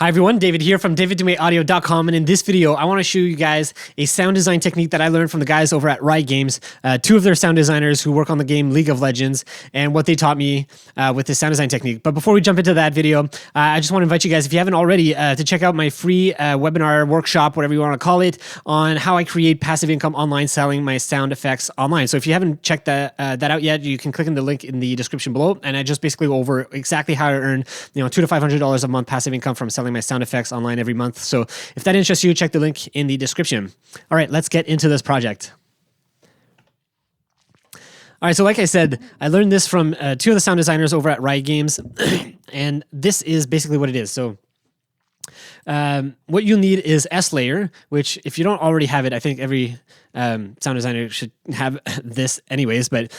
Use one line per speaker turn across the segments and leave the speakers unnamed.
Hi everyone, David here from daviddumaisaudio.com, and in this video I want to show you guys a sound design technique that I learned from the guys over at Riot Games, two of their sound designers who work on the game League of Legends, and what they taught me with this sound design technique. But before we jump into that video, I just want to invite you guys, if you haven't already, to check out my free webinar, workshop, whatever you want to call it, on how I create passive income online selling my sound effects online. So if you haven't checked that out yet, you can click on the link in the description below, and I just basically go over exactly how to earn $200 to $500 a month passive income from selling my sound effects online every month. So if that interests you, check the link in the description. All right, let's get into this project. All right, so like I said, I learned this from two of the sound designers over at Riot Games, and this is basically what it is. So what you'll need is S-Layer, which if you don't already have it, I think every sound designer should have this anyways, but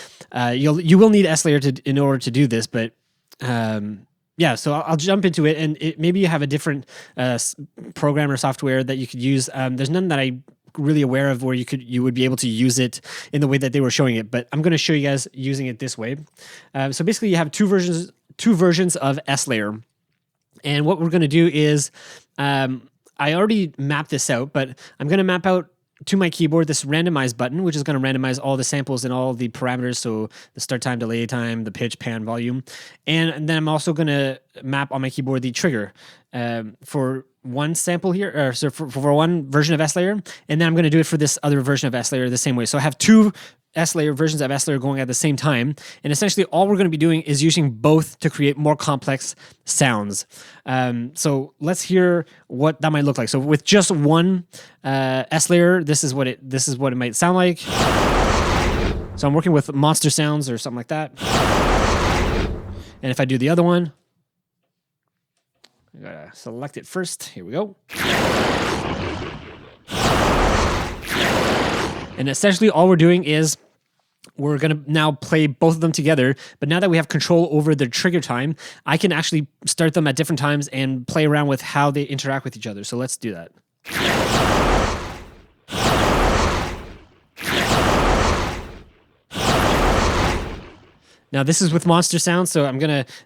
you will need S-Layer in order to do this, but yeah, so I'll jump into it, and maybe you have a different program or software that you could use. There's none that I'm really aware of where you would be able to use it in the way that they were showing it, but I'm going to show you guys using it this way. So basically, you have two versions of S-Layer, and what we're going to do is I already mapped this out, but I'm going to map out to my keyboard this randomize button, which is going to randomize all the samples and all the parameters, so the start time, delay time, the pitch, pan, volume. And then I'm also going to map on my keyboard the trigger for one sample here, or so for one version of S-Layer, and then I'm going to do it for this other version of S-Layer the same way. So I have two S-Layer versions of S-Layer going at the same time, and essentially all we're going to be doing is using both to create more complex sounds. So let's hear what that might look like. So with just one S-Layer, this is what it might sound like. So I'm working with monster sounds or something like that. And if I do the other one, I gotta select it first. Here we go. And essentially all we're doing is we're going to now play both of them together. But now that we have control over the trigger time, I can actually start them at different times and play around with how they interact with each other. So let's do that. Now this is with monster sounds, so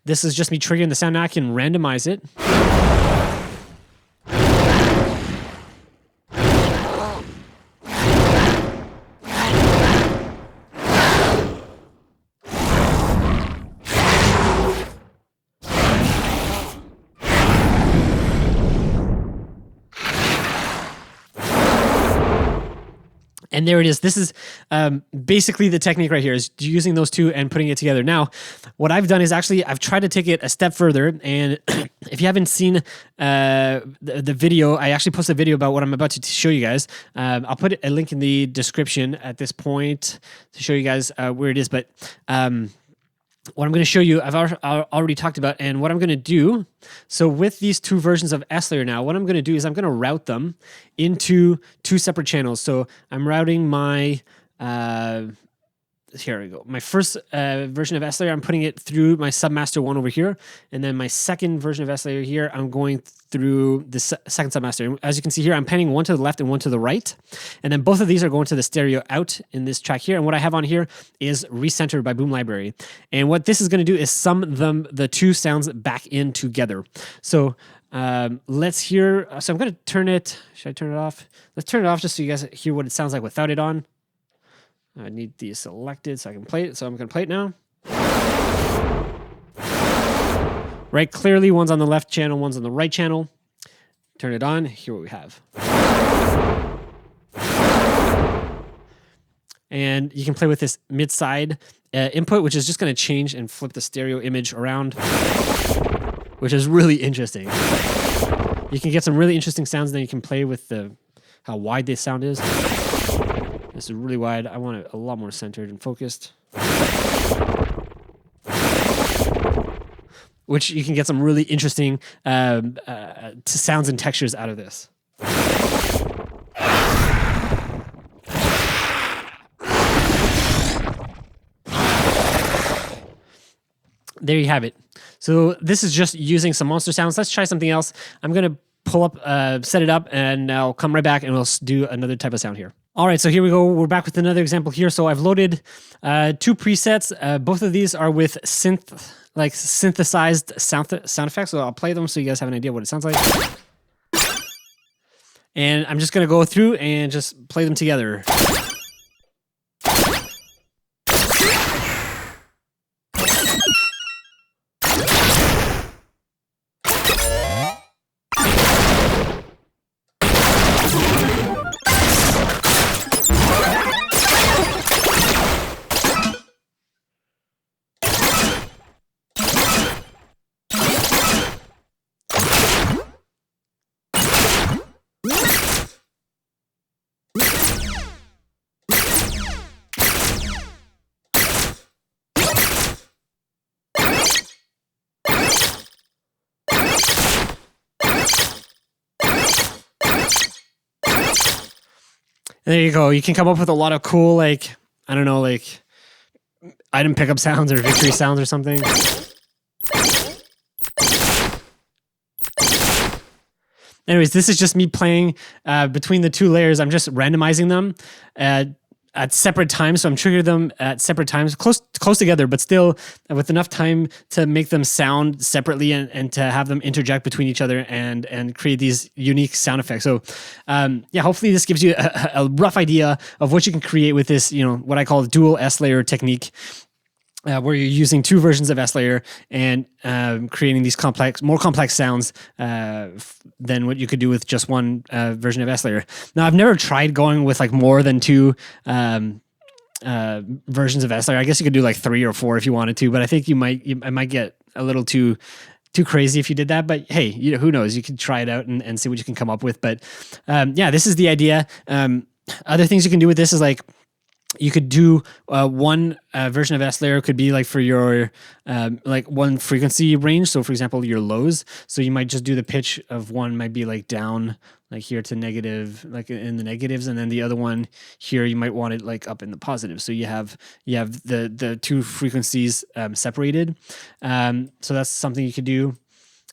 this is just me triggering the sound. Now I can randomize it. And there it is. This is basically the technique right here, is using those two and putting it together. Now, what I've done is actually I've tried to take it a step further. And if you haven't seen the video, I actually posted a video about what I'm about to show you guys. I'll put a link in the description at this point to show you guys where it is. But what I'm going to show you, I've already talked about, and what I'm going to do, so with these two versions of S-Layer now, what I'm going to do is I'm going to route them into two separate channels. So I'm routing my, here we go, my first version of S-Layer, I'm putting it through my Submaster 1 over here, and then my second version of S-Layer here, I'm going through the second Submaster. As you can see here, I'm panning one to the left and one to the right, and then both of these are going to the stereo out in this track here, and what I have on here is Recenter by Boom Library. And what this is going to do is sum the two sounds back in together. So let's hear, so I'm going to turn it, should I turn it off? Let's turn it off just so you guys hear what it sounds like without it on. I need these selected so I can play it. So I'm going to play it now. Right, clearly one's on the left channel, one's on the right channel. Turn it on, hear what we have. And you can play with this mid-side input, which is just going to change and flip the stereo image around, which is really interesting. You can get some really interesting sounds, and then you can play with how wide this sound is. This is really wide. I want it a lot more centered and focused. Which you can get some really interesting sounds and textures out of this. There you have it. So this is just using some monster sounds. Let's try something else. I'm going to pull up, set it up, and I'll come right back and we'll do another type of sound here. All right, so here we go. We're back with another example here. So I've loaded two presets. Both of these are with synth like synthesized sound effects. So I'll play them so you guys have an idea what it sounds like. And I'm just going to go through and just play them together. And there you go. You can come up with a lot of cool, like, I don't know, like item pickup sounds or victory sounds or something. Anyways, this is just me playing between the two layers. I'm just randomizing them at separate times. So I'm triggering them at separate times, close together, but still with enough time to make them sound separately and to have them interject between each other and create these unique sound effects. So yeah, hopefully this gives you a rough idea of what you can create with this, you know, what I call dual S layer technique. Where you're using two versions of S layer and creating these more complex sounds than what you could do with just one version of S layer. Now, I've never tried going with like more than two versions of S layer. I guess you could do like 3 or 4 if you wanted to, but I think I might get a little too crazy if you did that. But hey, you know, who knows? You can try it out and see what you can come up with. But yeah, this is the idea. Other things you can do with this is like, you could do one version of S layer could be like for your like one frequency range. So for example, your lows. So you might just do the pitch of one might be like down like here to negative, like in the negatives, and then the other one here you might want it like up in the positives. So you have the two frequencies separated. So that's something you could do.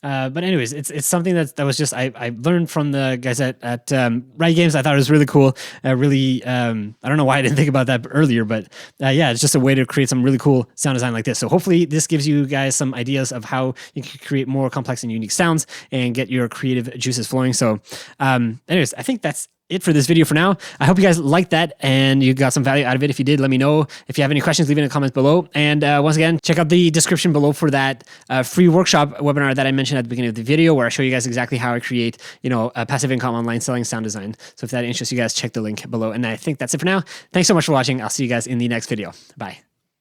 But anyways, it's something that was just I learned from the guys at Riot Games. I thought it was really cool. Really, I don't know why I didn't think about that earlier, but yeah, it's just a way to create some really cool sound design like this. So hopefully this gives you guys some ideas of how you can create more complex and unique sounds and get your creative juices flowing. So anyways, I think that's it for this video for now. I hope you guys liked that and you got some value out of it. If you did, let me know. If you have any questions, leave it in the comments below. And once again, check out the description below for that free workshop webinar that I mentioned at the beginning of the video, where I show you guys exactly how I create, you know, a passive income online selling sound design. So if that interests you guys, check the link below. And I think that's it for now. Thanks so much for watching. I'll see you guys in the next video. Bye.